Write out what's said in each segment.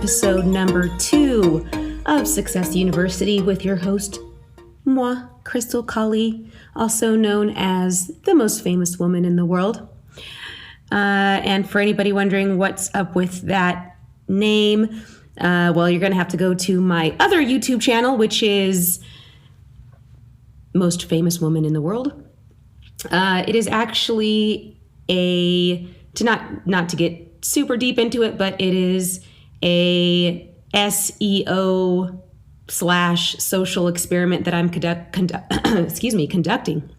episode number 2 of Success University with your host, moi, Krystal Kali, also known as the most famous woman in the world. And for anybody wondering what's up with that name, well, you're going to have to go to my other YouTube channel, which is Most Famous Woman in the World. It is actually not to get super deep into it, but it is a SEO / social experiment that I'm conducting.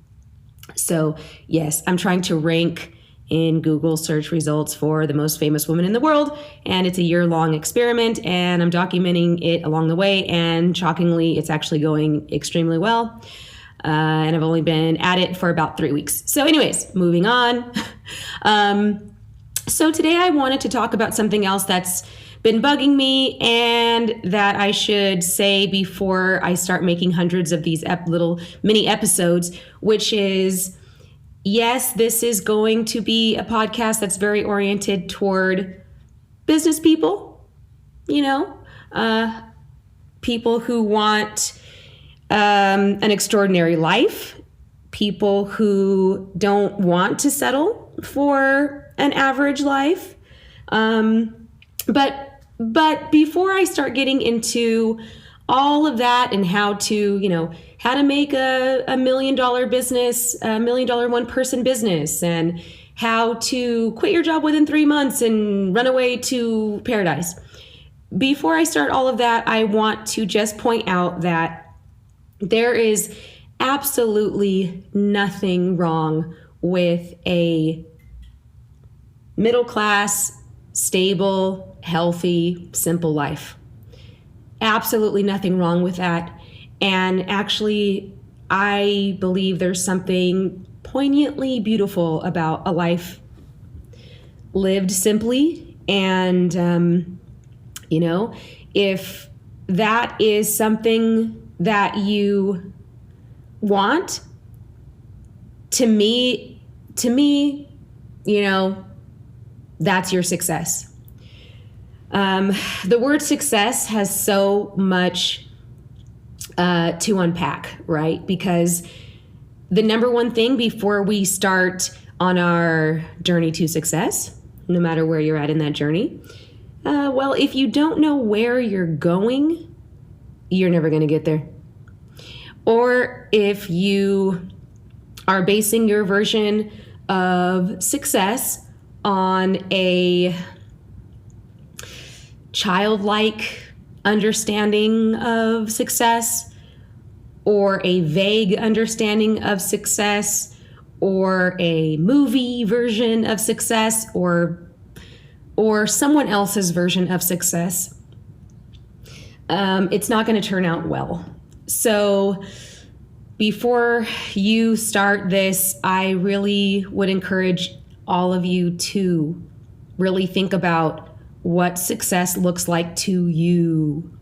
So yes, I'm trying to rank in Google search results for the most famous woman in the world, and it's a year-long experiment, and I'm documenting it along the way, and shockingly, it's actually going extremely well. And I've only been at it for about 3 weeks. So anyways, moving on. So today I wanted to talk about something else that's been bugging me and that I should say before I start making hundreds of these little mini episodes, which is, yes, this is going to be a podcast that's very oriented toward business people, people who want an extraordinary life, people who don't want to settle for an average life. But before I start getting into all of that and how to make a $1 million business, a $1 million one-person business, and how to quit your job within 3 months and run away to paradise. Before I start all of that, I want to just point out that there is absolutely nothing wrong with a middle-class, stable, healthy, simple life. Absolutely nothing wrong with that. And actually, I believe there's something poignantly beautiful about a life lived simply. And, if that is something that you want, to me, that's your success. The word success has so much to unpack, right? Because the number one thing before we start on our journey to success, no matter where you're at in that journey, well, if you don't know where you're going, you're never going to get there. Or if you are basing your version of success on a childlike understanding of success, or a vague understanding of success, or a movie version of success, or someone else's version of success, it's not going to turn out well. So before you start this, I really would encourage all of you to really think about what success looks like to you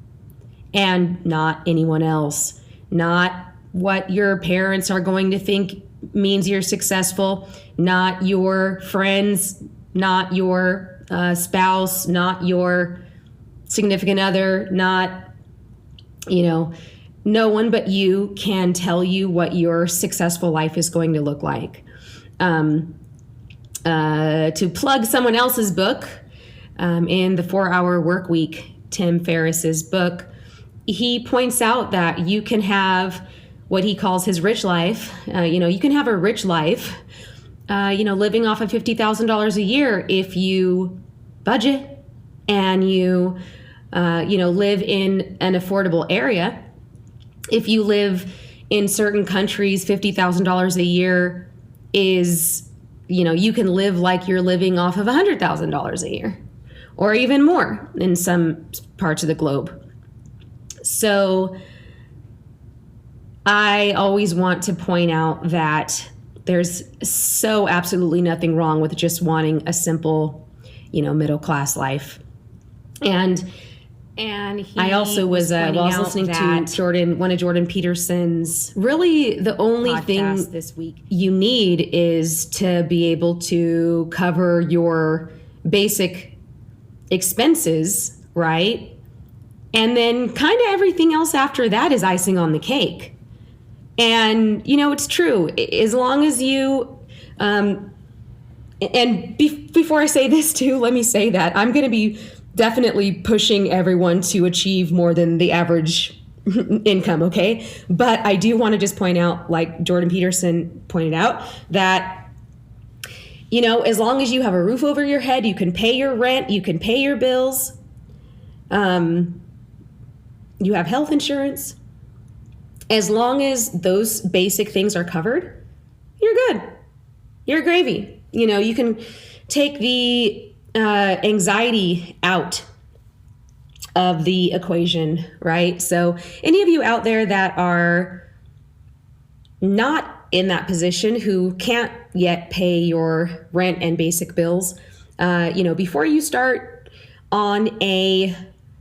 and not anyone else, not what your parents are going to think means you're successful, not your friends, not your spouse, not your significant other, not, no one but you can tell you what your successful life is going to look like. To plug someone else's book, in the 4-Hour Workweek, Tim Ferriss's book, he points out that you can have what he calls his rich life. You can have a rich life, living off of $50,000 a year if you budget and you, live in an affordable area. If you live in certain countries, $50,000 a year is, you can live like you're living off of $100,000 a year, or even more in some parts of the globe. So I always want to point out that there's so absolutely nothing wrong with just wanting a simple, middle-class life. And I also was listening to one of Jordan Peterson's. Really, the only thing this week you need is to be able to cover your basic expenses, right? And then kind of everything else after that is icing on the cake. And, it's true. As long as you, before I say this too, let me say that I'm going to be definitely pushing everyone to achieve more than the average income, okay? But I do want to just point out, like Jordan Peterson pointed out, that, as long as you have a roof over your head, you can pay your rent, you can pay your bills, you have health insurance, as long as those basic things are covered, you're good. You're gravy. You can take the anxiety out of the equation, right? So any of you out there that are not in that position, who can't yet pay your rent and basic bills, before you start on a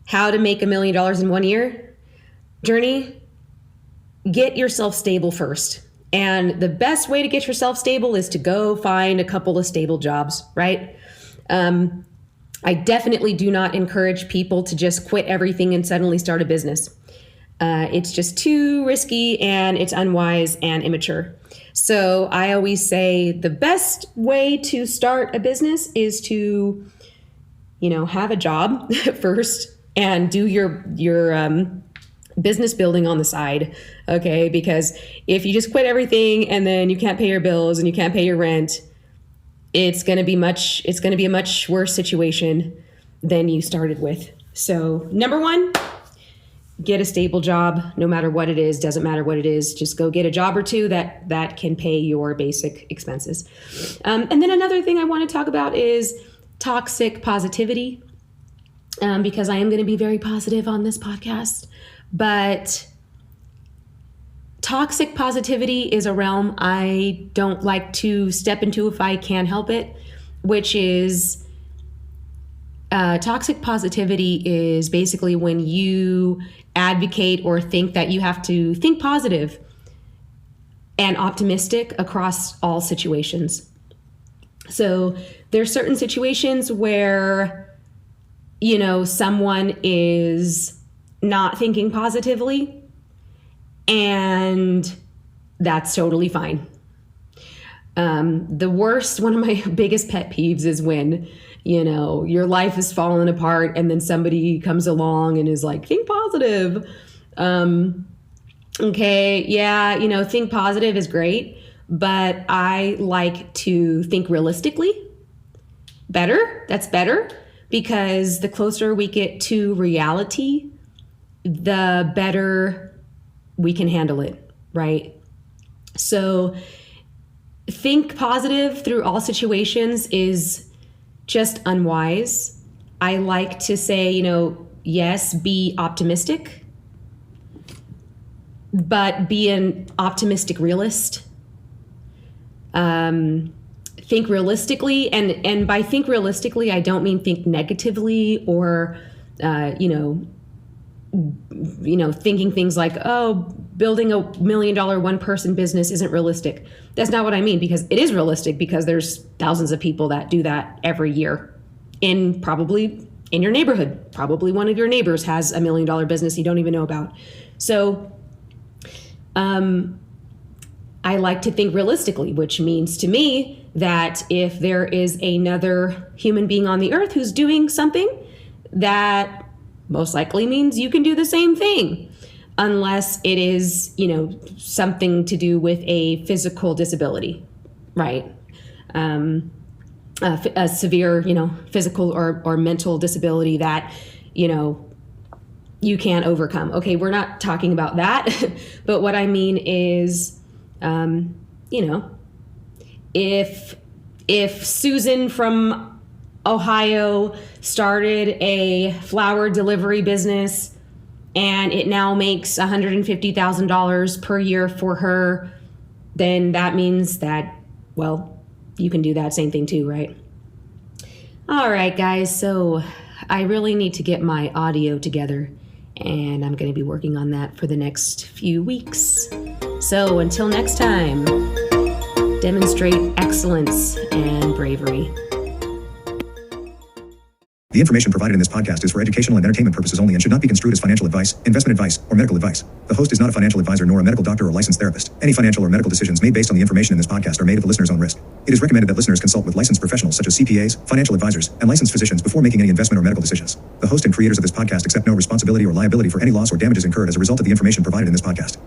how to make $1 million in 1 year journey, get yourself stable first. And the best way to get yourself stable is to go find a couple of stable jobs, right? I definitely do not encourage people to just quit everything and suddenly start a business. It's just too risky, and it's unwise and immature. So I always say the best way to start a business is to, have a job first and do your business building on the side, okay? Because if you just quit everything and then you can't pay your bills and you can't pay your rent, it's going to be a much worse situation than you started with. So number one, get a stable job, no matter what it is, doesn't matter what it is, just go get a job or two that can pay your basic expenses. And then another thing I want to talk about is toxic positivity, because I am going to be very positive on this podcast. But toxic positivity is a realm I don't like to step into if I can help it, which is toxic positivity is basically when you advocate or think that you have to think positive and optimistic across all situations. So there's certain situations where, someone is not thinking positively, and that's totally fine. One of my biggest pet peeves is when, your life is falling apart and then somebody comes along and is like, think positive. Okay, yeah, think positive is great, but I like to think realistically. That's better, because the closer we get to reality, the better we can handle it, right? So think positive through all situations is just unwise. I like to say, yes, be optimistic, but be an optimistic realist. Think realistically, and by think realistically, I don't mean think negatively or, thinking things like, building a $1 million one-person business isn't realistic. That's not what I mean, because it is realistic, because there's thousands of people that do that every year probably in your neighborhood. Probably one of your neighbors has $1 million business you don't even know about. So I like to think realistically, which means to me that if there is another human being on the earth who's doing something, that most likely means you can do the same thing, unless it is, something to do with a physical disability, right? A severe, physical or mental disability that, you can't overcome. Okay, we're not talking about that, but what I mean is, if Susan from Ohio started a flower delivery business and it now makes $150,000 per year for her, then that means that, you can do that same thing too, right? All right, guys, so I really need to get my audio together, and I'm going to be working on that for the next few weeks. So until next time, demonstrate excellence and bravery. The information provided in this podcast is for educational and entertainment purposes only and should not be construed as financial advice, investment advice, or medical advice. The host is not a financial advisor nor a medical doctor or licensed therapist. Any financial or medical decisions made based on the information in this podcast are made at the listener's own risk. It is recommended that listeners consult with licensed professionals such as CPAs, financial advisors, and licensed physicians before making any investment or medical decisions. The host and creators of this podcast accept no responsibility or liability for any loss or damages incurred as a result of the information provided in this podcast.